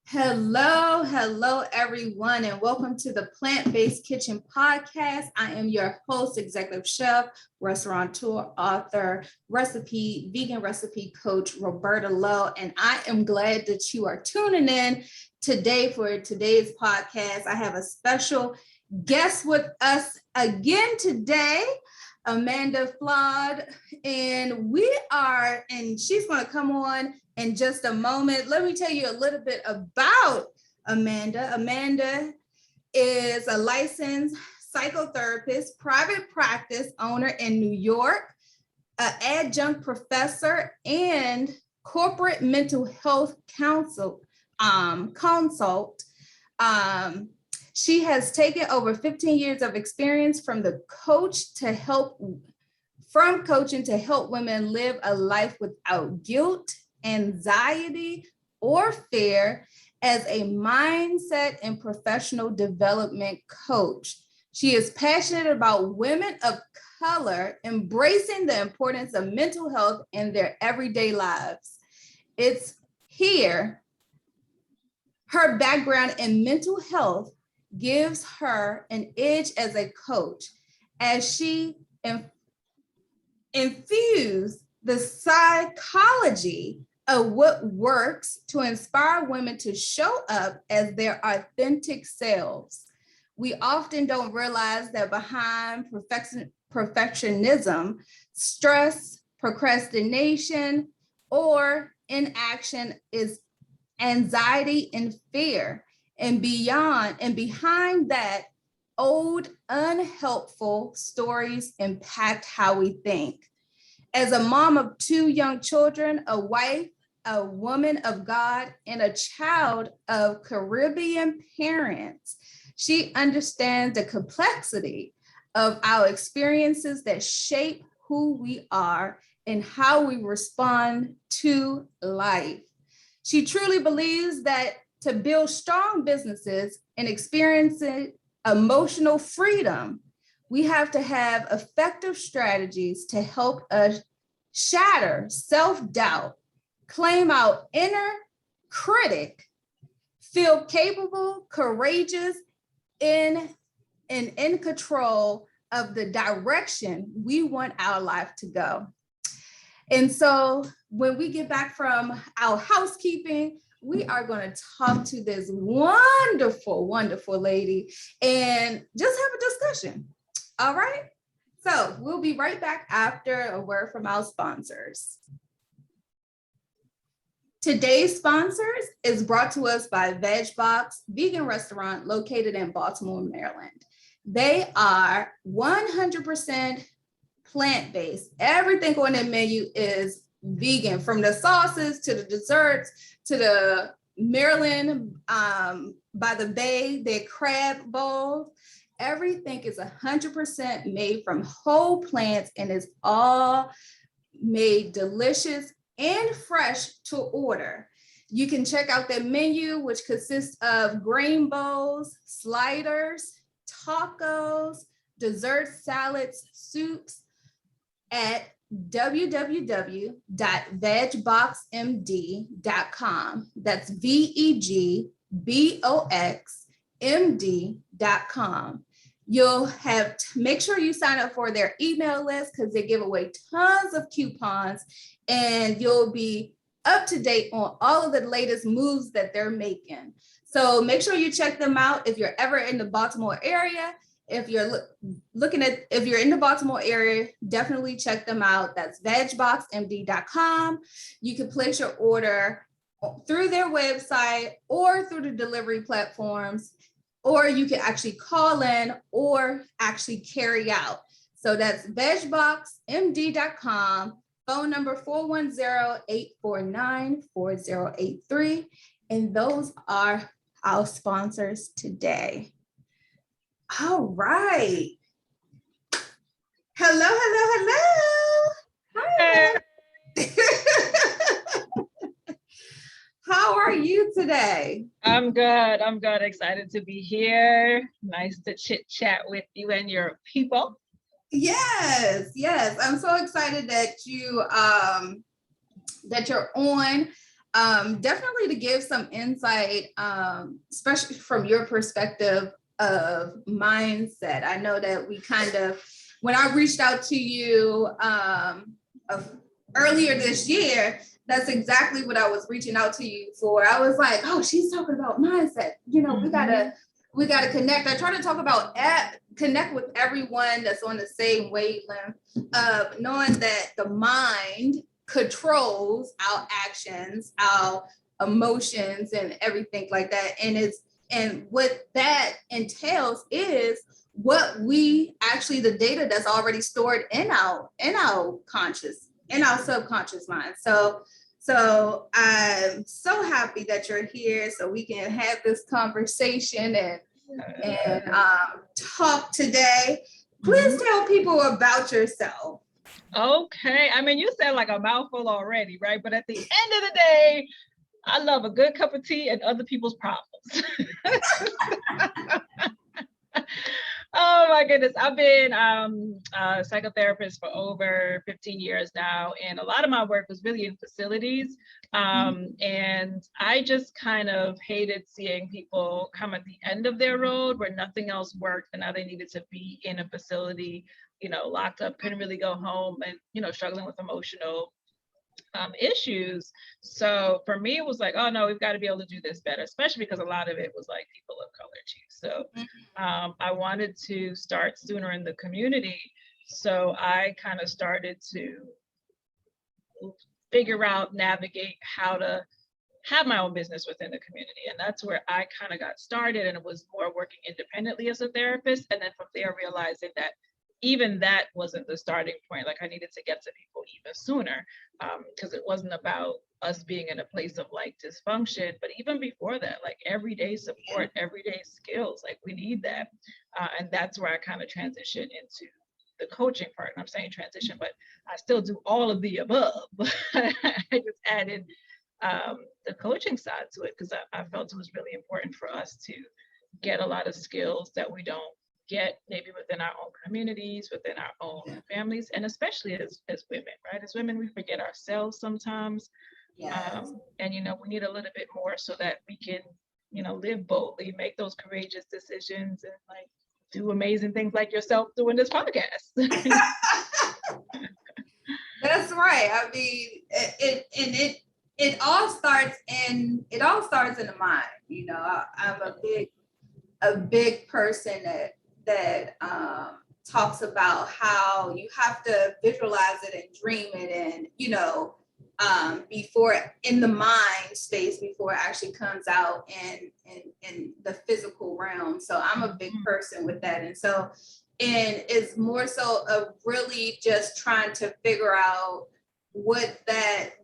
Hello, everyone, and welcome to the Plant-Based Kitchen Podcast. I am your host, executive chef, restaurateur, author, vegan recipe coach, Roberta Lowe, and I am glad that you are tuning in today for today's podcast. I have a special guest with us again today, Amanda Flood, and she's going to come on in just a moment. Let me tell you a little bit about Amanda. Amanda is a licensed psychotherapist, private practice owner in New York, an adjunct professor, and corporate mental health consult. She has taken over 15 years of experience from coaching to help women live a life without guilt, anxiety, or fear as a mindset and professional development coach. She is passionate about women of color embracing the importance of mental health in their everyday lives. It's here her background in mental health gives her an edge as a coach as she infused the psychology of what works to inspire women to show up as their authentic selves. We often don't realize that behind perfectionism, stress, procrastination, or inaction is anxiety and fear. And behind that, old, unhelpful stories impact how we think. As a mom of 2 young children, a wife, a woman of God, and a child of Caribbean parents, she understands the complexity of our experiences that shape who we are and how we respond to life. She truly believes that to build strong businesses and experiencing emotional freedom, we have to have effective strategies to help us shatter self-doubt, claim our inner critic, feel capable, courageous, and in control of the direction we want our life to go. And so when we get back from our housekeeping, we are going to talk to this wonderful, wonderful lady and just have a discussion. All right. So we'll be right back after a word from our sponsors. Today's sponsors is brought to us by VegBox Vegan Restaurant located in Baltimore, Maryland. They are 100% plant-based. Everything on their menu is vegan, from the sauces to the desserts to the Maryland by the Bay, their crab bowls. Everything is 100% made from whole plants and is all made delicious and fresh to order. You can check out their menu, which consists of grain bowls, sliders, tacos, dessert salads, soups at www.vegboxmd.com. That's VEGBOXMD.com. You'll have to make sure you sign up for their email list because they give away tons of coupons, and you'll be up to date on all of the latest moves that they're making. So make sure you check them out if you're ever in the Baltimore area. If you're if you're in the Baltimore area, definitely check them out. That's vegboxmd.com. You can place your order through their website or through the delivery platforms, or you can actually call in or actually carry out. So that's vegboxmd.com, phone number 410-849-4083. And those are our sponsors today. All right. Hello. Hi. How are you today? I'm good. Excited to be here. Nice to chit chat with you and your people. Yes. I'm so excited that you're on. Definitely to give some insight, especially from your perspective of mindset. I know that we kind of, when I reached out to you earlier this year, that's exactly what I was reaching out to you for. I was like, oh, she's talking about mindset. You know, we gotta connect. I try to talk about connect with everyone that's on the same wavelength of knowing that the mind controls our actions, our emotions, and everything like that. And what that entails is what we actually, the data that's already stored in our conscious, in our subconscious mind. So I'm so happy that you're here so we can have this conversation and talk today. Please tell people about yourself. Okay. I mean, you said like a mouthful already, right? But at the end of the day, I love a good cup of tea and other people's problems. Oh my goodness. I've been a psychotherapist for over 15 years now. And a lot of my work was really in facilities. And I just kind of hated seeing people come at the end of their road where nothing else worked. And now they needed to be in a facility, you know, locked up, couldn't really go home and, you know, struggling with emotional issues. So for me, it was like, oh no, we've got to be able to do this better, especially because a lot of it was like people of color too. So I wanted to start sooner in the community. So I kind of started to figure out, navigate how to have my own business within the community. And that's where I kind of got started. And it was more working independently as a therapist. And then from there, realizing that even that wasn't the starting point. Like I needed to get to people even sooner because it wasn't about us being in a place of like dysfunction. But even before that, like everyday support, everyday skills, like we need that. And that's where I kind of transitioned into the coaching part. And I'm saying transition, but I still do all of the above. I just added the coaching side to it because I felt it was really important for us to get a lot of skills that we don't get maybe within our own communities, within our own families, and especially as women, right? As women, we forget ourselves sometimes. And, you know, we need a little bit more so that we can, you know, live boldly, make those courageous decisions and like do amazing things like yourself doing this podcast. That's right. I mean, it all starts in the mind. You know, I'm a big person that talks about how you have to visualize it and dream it and, you know, before in the mind space before it actually comes out in the physical realm. So I'm a big person with that. And it's more so of really just trying to figure out what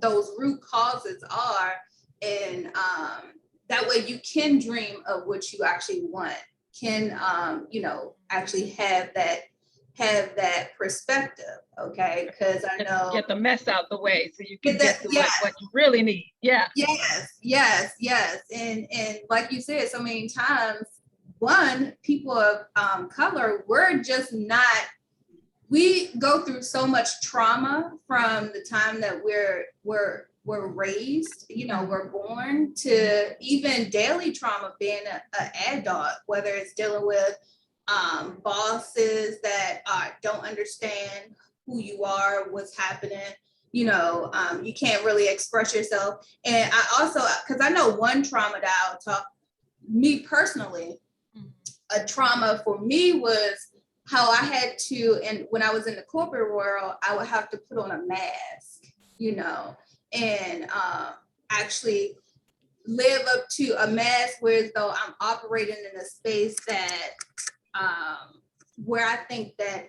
those root causes are. And that way you can dream of what you actually want, can you know, actually have that perspective. Okay, because I know get the mess out the way so you can get to what you really need. Yes. And like you said so many times, people of color, we go through so much trauma from the time that we're raised, you know, we're born, to even daily trauma being an adult, whether it's dealing with bosses that don't understand who you are, what's happening, you know, you can't really express yourself. And I also, because I know one trauma that I'll talk, me personally, a trauma for me was how I had to, and when I was in the corporate world, I would have to put on a mask, you know, and actually live up to a mask, whereas though I'm operating in a space that where I think that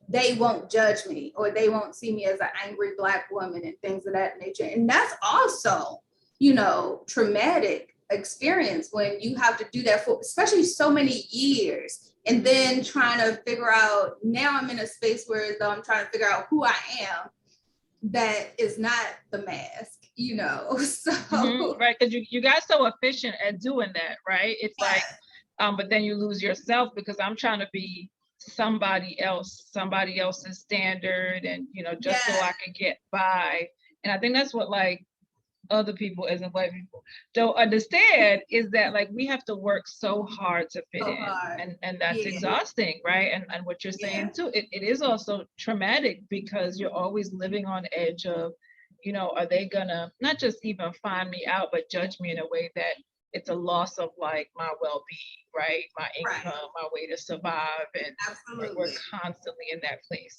they won't judge me or they won't see me as an angry Black woman and things of that nature. And that's also, you know, traumatic experience when you have to do that for especially so many years, and then trying to figure out, now I'm in a space where though I'm trying to figure out who I am, that is not the mask, you know. So right, because you guys so efficient at doing that, right? It's like but then you lose yourself because I'm trying to be somebody else's standard, and you know, just so I can get by. And I think that's what like other people as in white people don't understand is that like we have to work so hard to fit So in, hard. and that's Yeah. exhausting, right? And what you're saying Yeah. too, it is also traumatic because you're always living on edge of, are they gonna not just even find me out but judge me in a way that it's a loss of like my well-being, right? My Right. income, my way to survive, and we're Absolutely. constantly in that place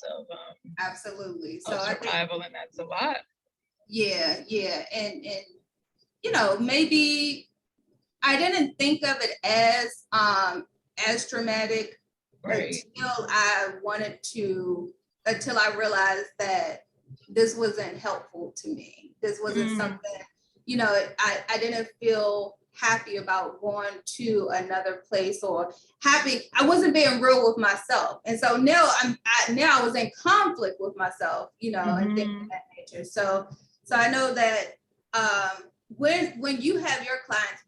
Absolutely. So of I think, survival, and that's a lot. yeah, yeah. And maybe I didn't think of it as traumatic Right. until I realized that this wasn't helpful to me. This wasn't Mm, something, I didn't feel happy about going to another place, or happy. I wasn't being real with myself. And so now now I was in conflict with myself, and things of mhm. that nature. So I know that when you have your clients,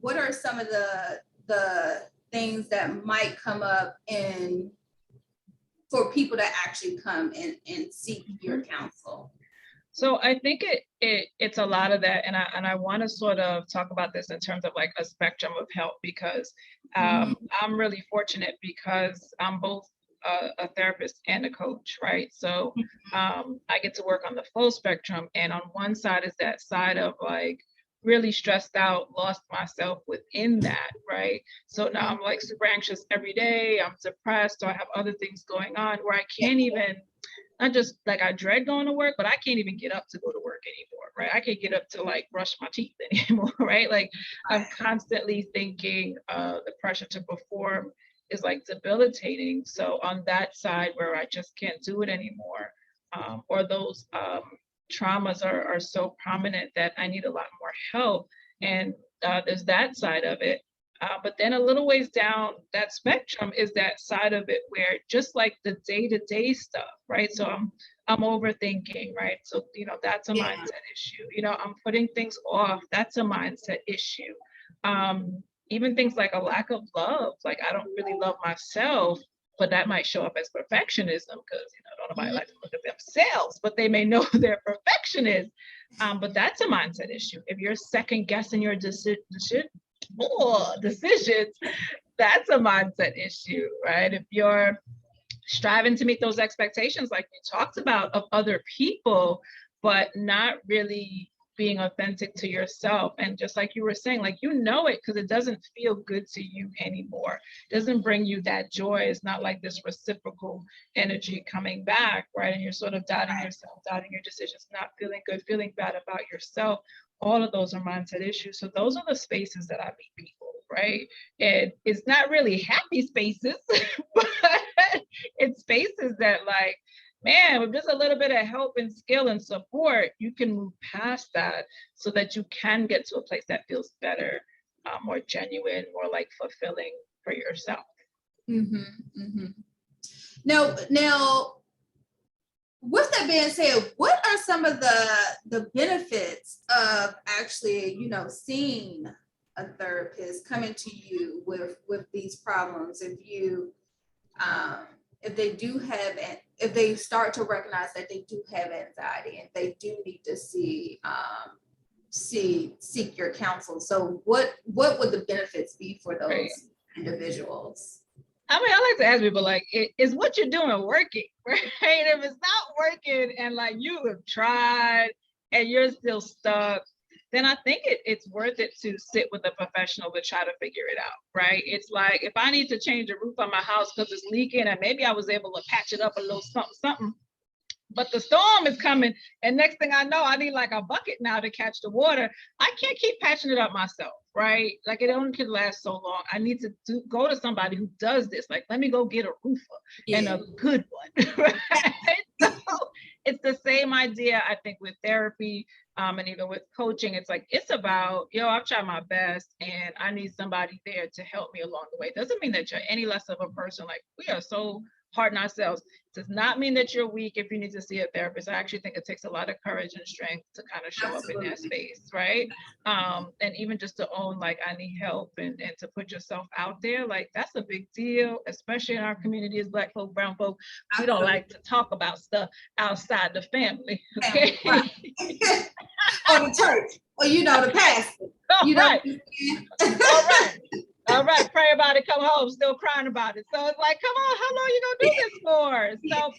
what are some of the things that might come up in for people that actually come and seek your counsel? So I think it's a lot of that, and I want to sort of talk about this in terms of like a spectrum of help, because Mhm. I'm really fortunate because I'm both a therapist and a coach, right? So I get to work on the full spectrum, and on one side is that side of like really stressed out, lost myself within that, right? So now I'm like super anxious every day. I'm depressed, or I have other things going on where I Yeah. can't even, not just like I dread going to work, but I can't even get up to go to work anymore, right? I can't get up to like brush my teeth anymore, right? Like I'm constantly thinking the pressure to perform is like debilitating. So on that side where I just can't do it anymore, or those traumas are so prominent that I need a lot more help. And there's that side of it. But then a little ways down that spectrum is that side of it where just like the day-to-day stuff, right? So I'm overthinking, right? So that's a Yeah. mindset issue. I'm putting things off. That's a mindset issue. Even things like a lack of love, like I don't really love myself, but that might show up as perfectionism because don't nobody like to look at themselves, but they may know they're perfectionists. But that's a mindset issue. If you're second guessing your decisions, that's a mindset issue, right? If you're striving to meet those expectations, like we talked about, of other people, but not really being authentic to yourself. And just like you were saying, like, it because it doesn't feel good to you anymore. It doesn't bring you that joy. It's not like this reciprocal energy coming back, right? And you're sort of doubting yourself, doubting your decisions, not feeling good, feeling bad about yourself. All of those are mindset issues. So those are the spaces that I meet people, right? And it's not really happy spaces, but it's spaces that like, man, with just a little bit of help and skill and support, you can move past that so that you can get to a place that feels better, more genuine, more like fulfilling for yourself. Mm-hmm, mm-hmm. Now, with that being said, what are some of the benefits of actually, seeing a therapist coming to you with these problems? If they do have, if they start to recognize that they do have anxiety and they do need to seek your counsel. So what would the benefits be for those Right. individuals? I mean, I like to ask people, like, is what you're doing working, right? If it's not working and like you have tried and you're still stuck, then I think it's worth it to sit with a professional to try to figure it out, right? It's like if I need to change the roof on my house because it's leaking and maybe I was able to patch it up a little something, but the storm is coming, and next thing I know, I need like a bucket now to catch the water. I can't keep patching it up myself, right? Like it only can last so long. I need to go to somebody who does this. Like, let me go get a roofer and a good one, right? So it's the same idea, I think, with therapy, and even with coaching. It's like, it's about, I've tried my best and I need somebody there to help me along the way. Doesn't mean that you're any less of a person. Like, we are so hard on ourselves. Does not mean that you're weak if you need to see a therapist. I actually think it takes a lot of courage and strength to kind of show up in that space, right? And even just to own, like, I need help, and to put yourself out there, like, that's a big deal, especially in our community as Black folk, brown folk. We don't like to talk about stuff outside the family, okay? Right. the church, or the pastor. All right. All right. All right, pray about it, come home, still crying about it. So it's like, come on, how long you gonna do this for? So,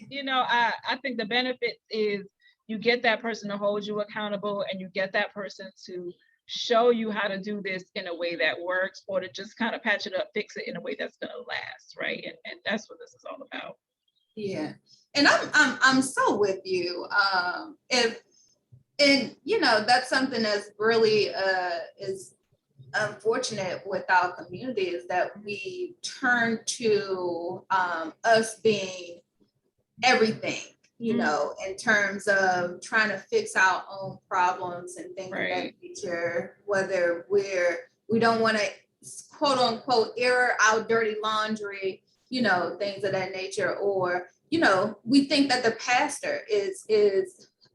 I think the benefit is you get that person to hold you accountable, and you get that person to show you how to do this in a way that works, or to just kind of patch it up, fix it in a way that's gonna last, right? And that's what this is all about. Yeah, and I'm so with you. That's something that's really is unfortunate with our community, is that we turn to us being everything, in terms of trying to fix our own problems and things of that nature, whether we don't want to quote unquote air our dirty laundry, things of that nature, or we think that the pastor is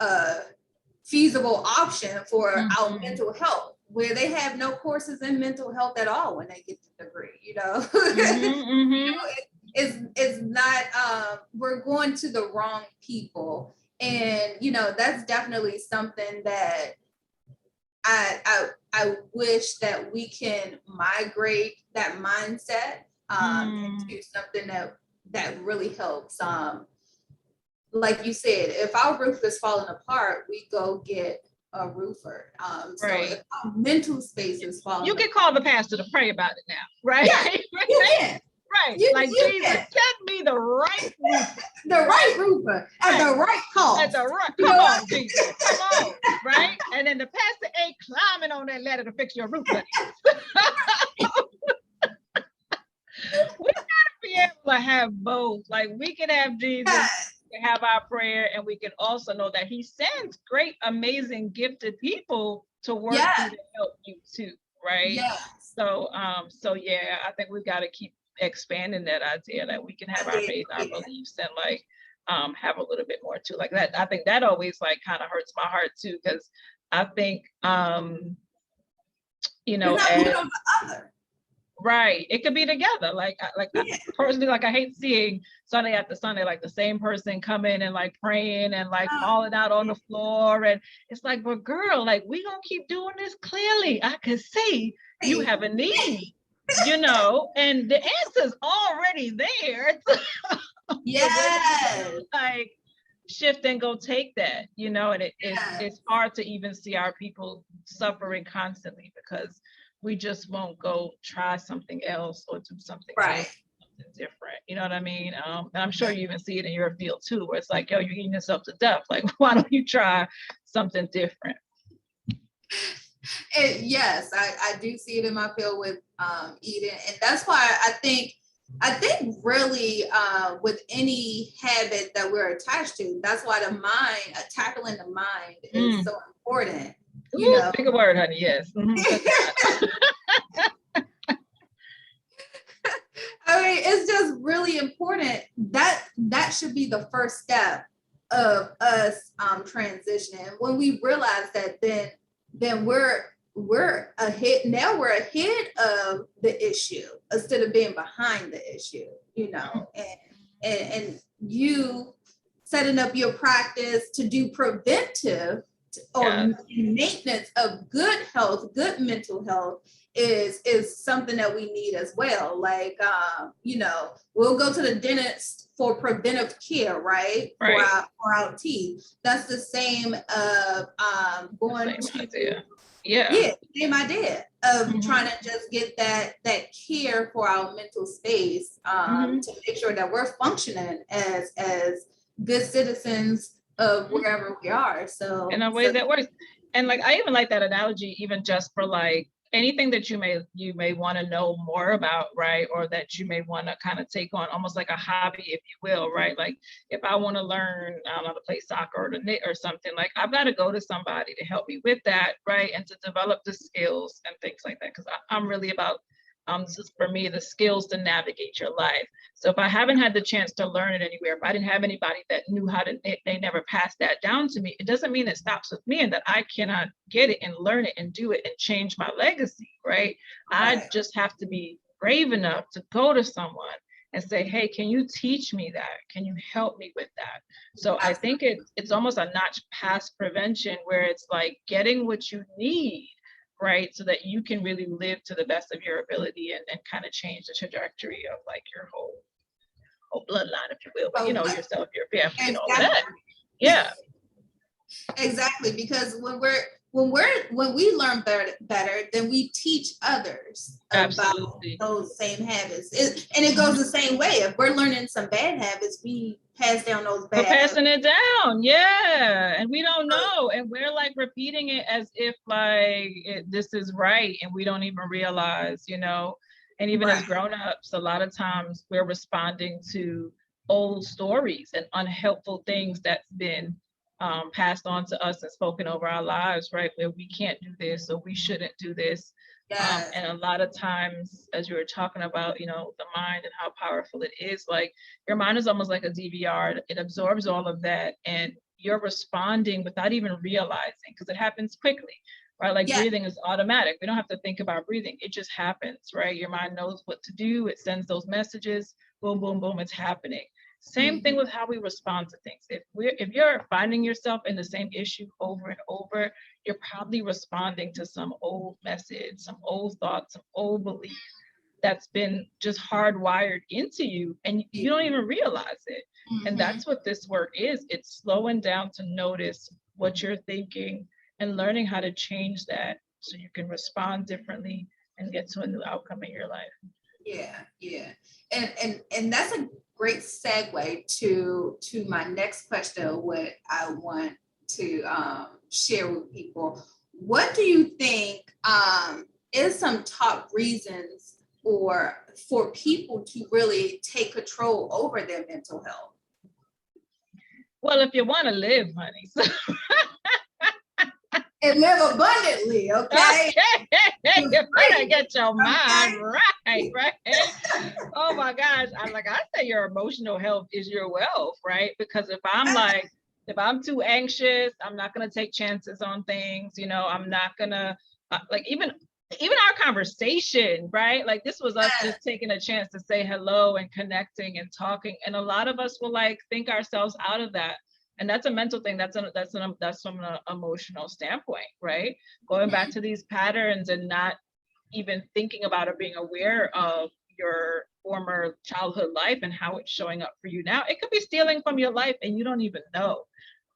a feasible option for our mental health, where they have no courses in mental health at all when they get the degree, it's not, we're going to the wrong people. And, that's definitely something that I wish that we can migrate that mindset into something that really helps. Like you said, if our roof is falling apart, we go get a roofer. So if our mental space is falling apart, you can call the pastor to pray about it now, right? Yeah, you can. Right. Jesus, send me the right roofer. The right roofer at the right cost. At the right, come on, Jesus. Come on. Right? And then the pastor ain't climbing on that ladder to fix your roof. We gotta be able to have both. Like, we can have Jesus, we can have our prayer, and we can also know that he sends great, amazing, gifted people to work through to help you too, right? Yes. So yeah, I think we've got to keep expanding that idea that we can have our faith, our beliefs, and like have a little bit more too. Like that, I think that always like kind of hurts my heart too, because I think right, it could be together. Like personally, like I hate seeing Sunday after Sunday, like the same person come in and like praying and like falling out on the floor, and it's like, but girl, like we gonna keep doing this. Clearly, I can see you have a need. And the answer's already there. Yes. Like shift and go take that, and it's hard to even see our people suffering constantly because we just won't go try something else or do something else, something different. You know what I mean? And I'm sure you even see it in your field too, where it's like, yo, you're eating yourself to death. Like, why don't you try something different? Yes, I do see it in my field with eating, and that's why I think really with any habit that we're attached to, that's why the mind, tackling the mind is so important. Pick a word, honey. Yes. I mean, it's just really important. That should be the first step of us transitioning. When we realize that, then we're ahead. Now we're ahead of the issue instead of being behind the issue. And you setting up your practice to do preventive or maintenance of good health, good mental health is something that we need as well. Like, we'll go to the dentist for preventive care, right? For our teeth. That's the same of going to idea. Same idea of trying to just get that care for our mental space to make sure that we're functioning as good citizens of wherever we are. So in a way that works. And like, I even like that analogy, even just for like anything that you may want to know more about, right? Or that you may want to kind of take on almost like a hobby, if you will, right? Like if I want to learn, I don't know, to play soccer or to knit or something, like I've got to go to somebody to help me with that, right? And to develop the skills and things like that. Because I'm really about, this is for me, the skills to navigate your life. So if I haven't had the chance to learn it anywhere, if I didn't have anybody that knew how to knit, they never passed that down to me, it doesn't mean it stops with me and that I cannot get it and learn it and do it and change my legacy, right? I just have to be brave enough to go to someone and say, hey, can you teach me that? Can you help me with that? So I think it's almost a notch past prevention, where it's like getting what you need, right? So that you can really live to the best of your ability, and kind of change the trajectory of like your whole bloodline, if you will, but So yourself, your family, and all of exactly. that. Yeah. Exactly, because when we learn better, then we teach others about Absolutely. those same habits. And it goes the same way. If we're learning some bad habits, we pass down those We're bad passing habits. it down, yeah, and we don't know, and we're like repeating it as if like this is right, and we don't even realize, and even as Right. grown-ups, a lot of times we're responding to old stories and unhelpful things that's been passed on to us and spoken over our lives, right? Where we can't do this, or we shouldn't do this. Yes. And a lot of times, as you were talking about, the mind and how powerful it is, like your mind is almost like a DVR. It absorbs all of that, and you're responding without even realizing, because it happens quickly, right? Like breathing is automatic. We don't have to think about breathing. It just happens, right? Your mind knows what to do. It sends those messages, boom, boom, boom, it's happening. Same thing with how we respond to things. If you're finding yourself in the same issue over and over, you're probably responding to some old message, some old thought, some old belief that's been just hardwired into you, and you don't even realize it. And that's what this work is. It's slowing down to notice what you're thinking and learning how to change that so you can respond differently and get to a new outcome in your life. Yeah. And that's a great segue to my next question, what I want to share with people. What do you think is some top reasons for people to really take control over their mental health? Well, if you want to live, honey. So and live abundantly, okay? You better get your mind right? Oh my gosh. I say your emotional health is your wealth, right? Because if I'm too anxious, I'm not going to take chances on things, I'm not going to, like even our conversation, right? Like this was us just taking a chance to say hello and connecting and talking. And a lot of us will like think ourselves out of that. And that's a mental thing. That's from an emotional standpoint, right? Going back to these patterns and not even thinking about or being aware of your former childhood life and how it's showing up for you now. It could be stealing from your life and you don't even know,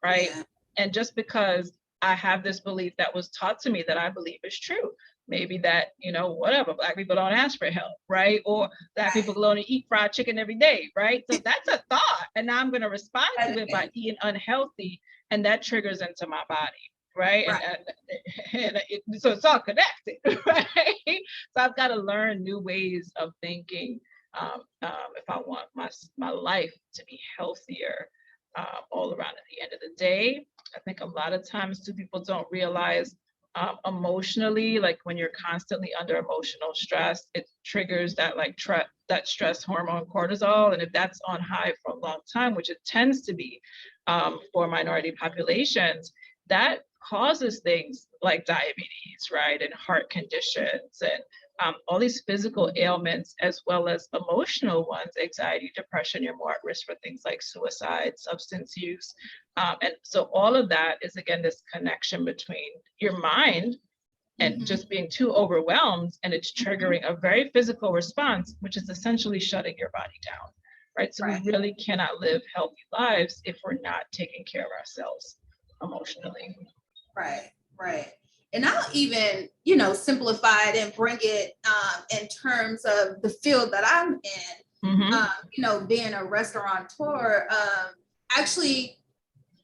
right? Yeah. And just because I have this belief that was taught to me that I believe is true, maybe that, whatever, Black people don't ask for help, right? Or Black people can only eat fried chicken every day, right? So that's a thought. And now I'm going to respond to it by eating unhealthy. And that triggers into my body, right? So it's all connected, right? So I've got to learn new ways of thinking if I want my life to be healthier all around. At the end of the day, I think a lot of times too, people don't realize emotionally, like when you're constantly under emotional stress, it triggers that that stress hormone cortisol. And if that's on high for a long time, which it tends to be for minority populations, that causes things like diabetes, right? And heart conditions and all these physical ailments, as well as emotional ones, anxiety, depression. You're more at risk for things like suicide, substance use. And so all of that is, again, this connection between your mind and just being too overwhelmed, and it's triggering a very physical response, which is essentially shutting your body down, right? So we really cannot live healthy lives if we're not taking care of ourselves emotionally. Right. And I'll even, simplify it and bring it in terms of the field that I'm in, being a restaurateur. Actually,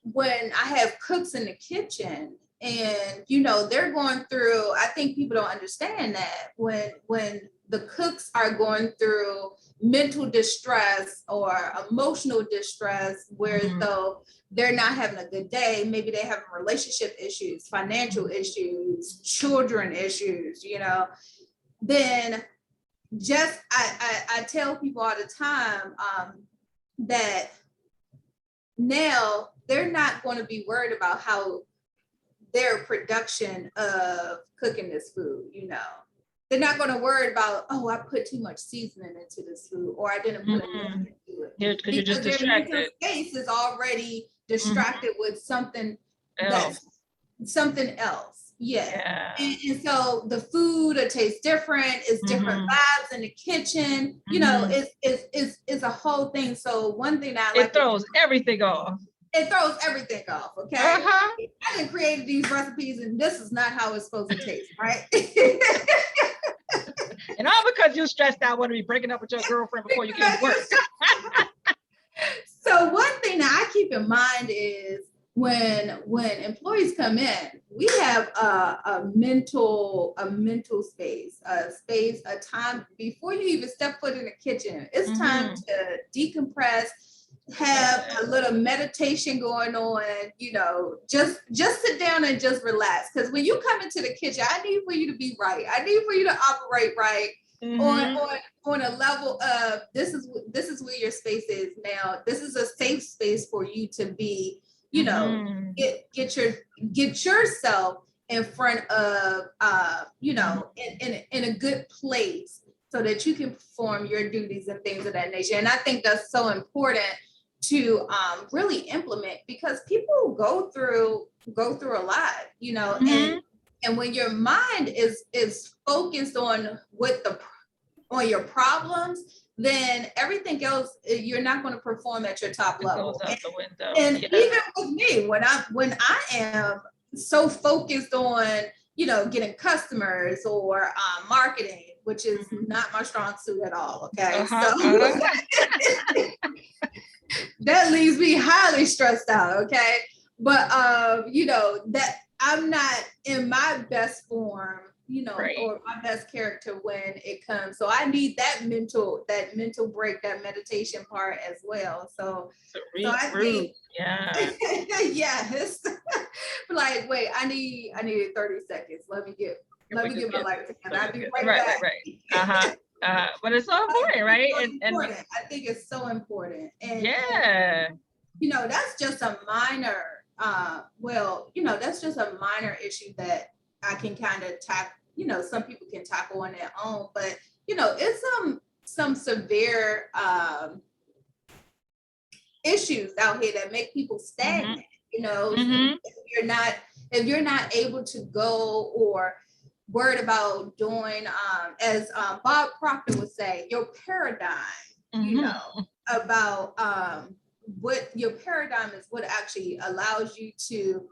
when I have cooks in the kitchen and, they're going through, I think people don't understand that when the cooks are going through mental distress or emotional distress, where though they're not having a good day, maybe they have relationship issues, financial issues, children issues, then just, I tell people all the time that now they're not going to be worried about how their production of cooking this food, they're not going to worry about, oh, I put too much seasoning into this food, or I didn't put enough into it. Yeah, because you're just Because their mental distracted. space is already distracted with something Else. that's something else. Yeah. Yeah. And so the food, it tastes different. It's different vibes in the kitchen. You know, it's a whole thing. So one thing that I like, it throws everything off. It throws everything off. Okay. I didn't create these recipes, and this is not how it's supposed to taste, right? And all because you're stressed out, want to be breaking up with your girlfriend before you get to work. So one thing that I keep in mind is when employees come in, we have a mental space, a time before you even step foot in the kitchen. It's time to decompress, have a little meditation going on, you know, just sit down and just relax. Because when you come into the kitchen, I need for you to be right. I need for you to operate right. On a level of this is where your space is now. This is a safe space for you to be, you know, get yourself in front of you know, in a good place so that you can perform your duties and things of that nature. And I think that's so important to really implement, because people go through a lot, you know, and when your mind is focused on on your problems, then everything else, you're not going to perform at your top level. Goes out the window. And even with me, when I am so focused on, you know, getting customers or marketing, which is not my strong suit at all. Okay. So that leaves me highly stressed out. Okay. But you know, that I'm not in my best form, you know, or my best character when it comes. So I need that mental break, that meditation part as well. So I think, yes. Like, wait, I needed 30 seconds. Let me get my life together. I'll be right back. But it's so important, right? I think it's so important. And you know, that's just a minor, that's just a minor issue that I can kind of tackle. You know, some people can tackle on their own, but you know, it's some severe issues out here that make people stagnant. You know, if you're not able to go or worried about doing, as Bob Proctor would say, your paradigm. You know, about what your paradigm is, what actually allows you to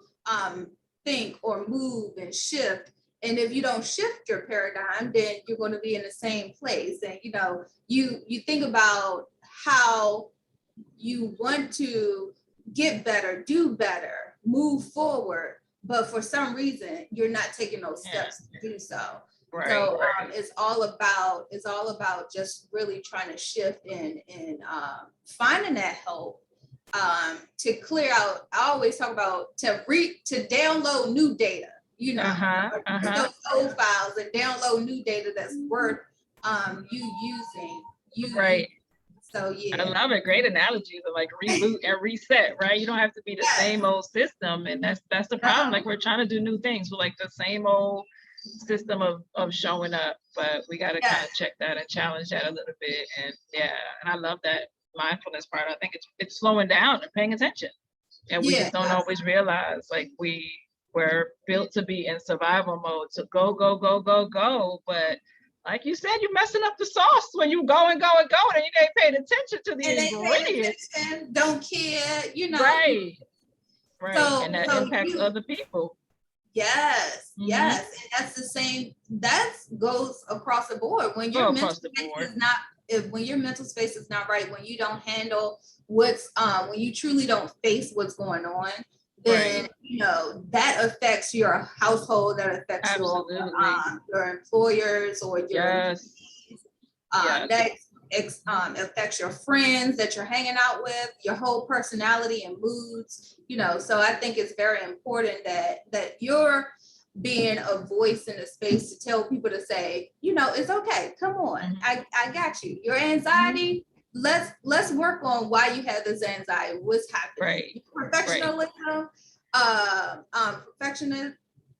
think or move and shift. And if you don't shift your paradigm, then you're going to be in the same place. And, you know, you think about how you want to get better, do better, move forward, but for some reason you're not taking those steps to do so. So it's all about just really trying to shift and finding that help to clear out. I always talk about to download new data, you know, those old files and download new data that's worth you using. Right. So I love it. Great analogies of like reboot and reset, right? You don't have to be the same old system, and that's the problem. Like, we're trying to do new things with like the same old system of showing up, but we got to kind of check that and challenge that a little bit. And and I love that mindfulness part. I think it's slowing down and paying attention, and we just don't always realize, like, we're built to be in survival mode, to go, but like you said, you're messing up the sauce when you go and going, and you ain't paying attention to the ingredients. Don't care, you know. Right. So, and that impacts other people. Yes. And that's the same. That goes across the board. When your mental space is not, when your mental space is not right, when you don't handle when you truly don't face what's going on, then you know that affects your household, that affects your employers or your that affects your friends that you're hanging out with, your whole personality and moods, you know. So I think it's very important that you're being a voice in the space to tell people to say, you know, it's okay, come on, I got you. Your anxiety, let's work on why you have this anxiety, what's happening. Perfectionism,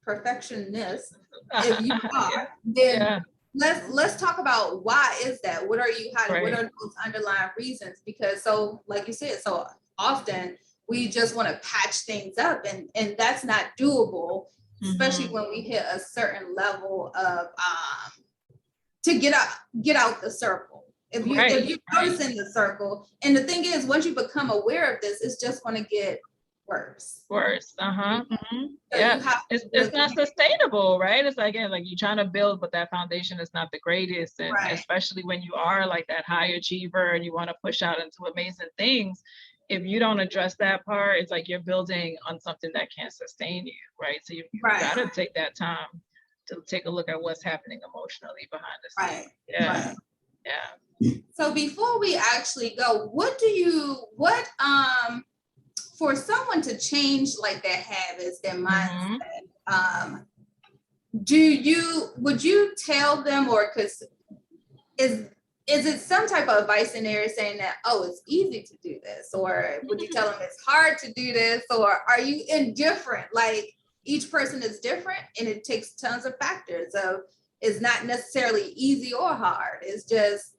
perfectionist, if you are, then let's talk about why is that? What are you hiding? What Right. are those underlying reasons? Because so, like you said, so often we just want to patch things up, and that's not doable, especially Mhm. when we hit a certain level of to get out the circle. If you Right. notice in the circle, and the thing is, once you become aware of this, it's just going to get worse. Worse. Uh-huh. So Yeah. you have to It's really, not sustainable, right? It's like, again, like you're trying to build, but that foundation is not the greatest. And right, especially when you are like that high achiever and you want to push out into amazing things, if you don't address that part, it's like you're building on something that can't sustain you, right? So you right, gotta take that time to take a look at what's happening emotionally behind the right, scenes. Yeah. right. Yeah. So before we actually go, what for someone to change like their habits, their Mm-hmm. mindset, would you tell them, or because is it some type of advice in there saying that, oh, it's easy to do this, or would you tell them it's hard to do this, or are you indifferent? Like each person is different and it takes tons of factors of, it's not necessarily easy or hard, it's just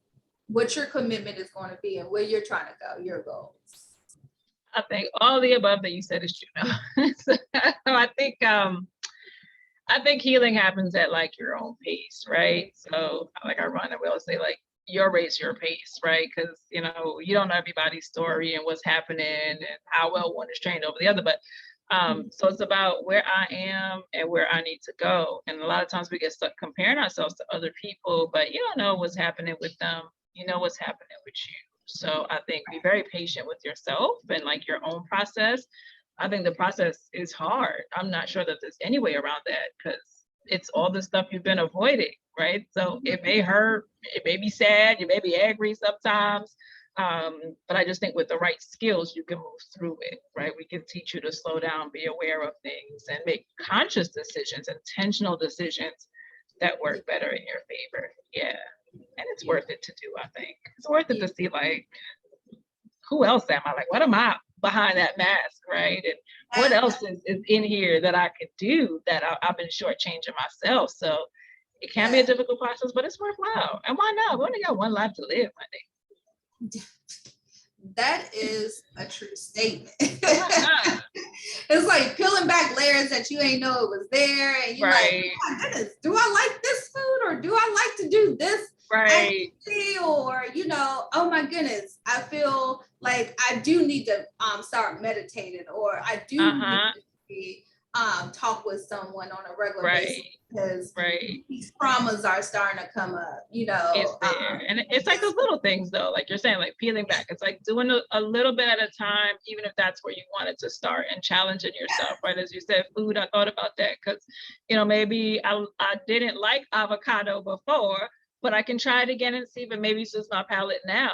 what your commitment is going to be and where you're trying to go, your goals. I think all the above that you said is true now. So I think healing happens at like your own pace, right? So like I run and we always say like your race, your pace, right? Because you don't know everybody's story and what's happening and how well one is trained over the other. But so it's about where I am and where I need to go. And a lot of times we get stuck comparing ourselves to other people, but you don't know what's happening with them. You know what's happening with you. So I think be very patient with yourself and like your own process. I think the process is hard. I'm not sure that there's any way around that because it's all the stuff you've been avoiding, right? So it may hurt, it may be sad, you may be angry sometimes. But I just think with the right skills, you can move through it, right? We can teach you to slow down, be aware of things, and make conscious decisions, intentional decisions that work better in your favor. Yeah. And it's worth it to do, I think. It's worth it to see like who else am I? Like, what am I behind that mask, right? And what And else is in here that I could do that I've been shortchanging myself? So it can be a yeah, difficult process, but it's worthwhile. And why not? We only got one life to live, I think. that is a true statement. Uh-huh. It's like peeling back layers that you ain't know it was there, and you're like, Right, oh my goodness, do I like this food, or do I like to do this right. activity, or oh my goodness, I feel like I do need to start meditating, or I do need Uh-huh. to be talk with someone on a regular basis, Right, because right. these traumas are starting to come up. It's there. And it's like those little things though, like you're saying, like peeling back. It's like doing a little bit at a time, even if that's where you wanted to start and challenging yourself, right? As you said, food, I thought about that because, maybe I didn't like avocado before, but I can try it again and see, but maybe it's just my palate now.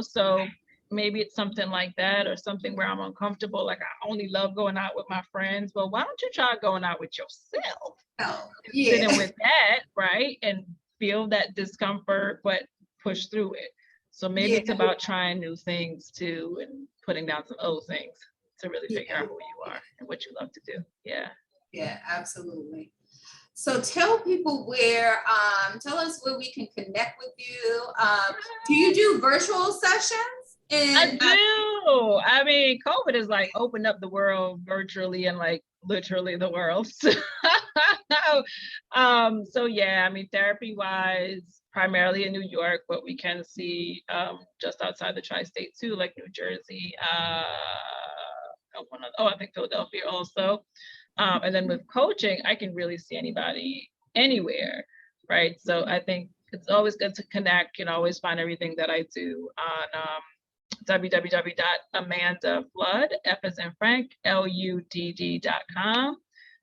So maybe it's something like that or something where I'm uncomfortable. Like I only love going out with my friends. Well, why don't you try going out with yourself? Oh, Sitting yeah. with that, right? And feel that discomfort, but push through it. So maybe Yeah, it's about trying new things too and putting down some old things to really figure yeah, out who you are and what you love to do. Yeah. yeah, absolutely. So tell us where we can connect with you. Do you do virtual sessions? I And do. I mean, COVID has like opened up the world virtually and like literally the world. So yeah, I mean, therapy wise, primarily in New York, but we can see just outside the tri-state too, like New Jersey, I think Philadelphia also. And then with coaching, I can really see anybody anywhere, right? So I think it's always good to connect. You can always find everything that I do on www.amandaflood, F as in Frank, LUDD.com.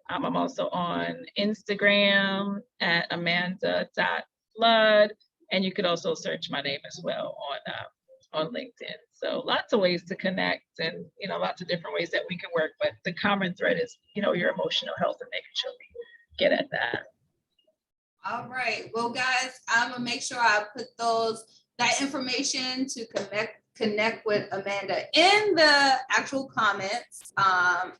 I'm also on Instagram at amanda.flood, and you could also search my name as well on LinkedIn. So lots of ways to connect and, lots of different ways that we can work, but the common thread is, your emotional health and making sure we get at that. all right, well, guys, I'm gonna make sure I put that information to connect with Amanda in the actual comments Awesome.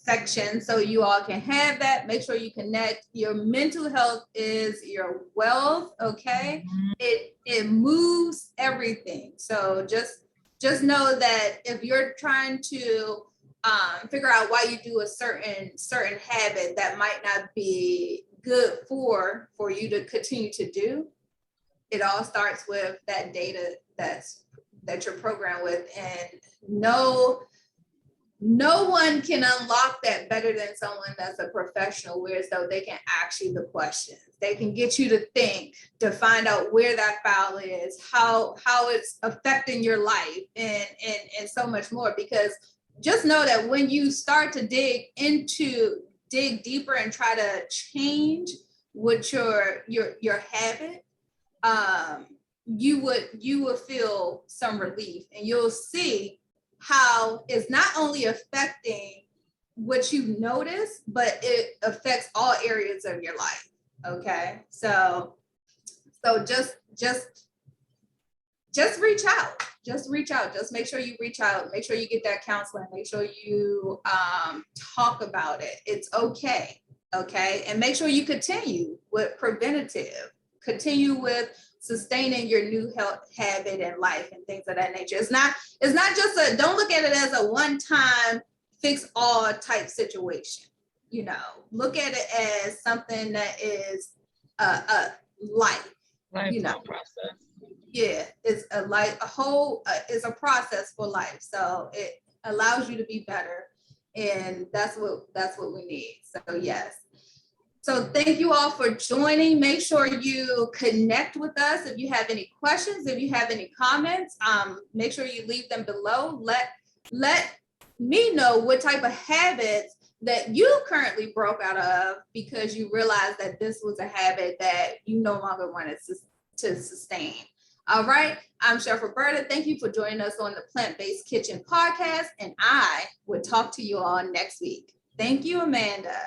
section so you all can have that. Make sure you connect. Your mental health is your wealth, okay? It moves everything. So just know that if you're trying to figure out why you do a certain habit that might not be good for you to continue to do, it all starts with that data that you're programmed with. And no one can unlock that better than someone that's a professional, whereas though they can ask you the questions. They can get you to think, to find out where that file is, how it's affecting your life, and so much more. Because just know that when you start to dig deeper and try to change what your habit, you would feel some relief, and you'll see how it's not only affecting what you notice, but it affects all areas of your life. Okay, so just reach out. Just reach out. Just make sure you reach out. Make sure you get that counseling. Make sure you talk about it. It's okay. Okay, and make sure you continue with preventative. Continue with sustaining your new health habit and life and things of that nature. It's not just don't look at it as a one-time fix all type situation. You know, look at it as something that is a life. You know, process. Yeah, it's it's a process for life. So it allows you to be better, and that's what we need. So yes. So thank you all for joining. Make sure you connect with us. If you have any questions, if you have any comments, make sure you leave them below. Let me know what type of habits that you currently broke out of because you realized that this was a habit that you no longer wanted to sustain. All right. I'm Chef Roberta. Thank you for joining us on the Plant-Based Kitchen podcast, and I will talk to you all next week. Thank you, Amanda.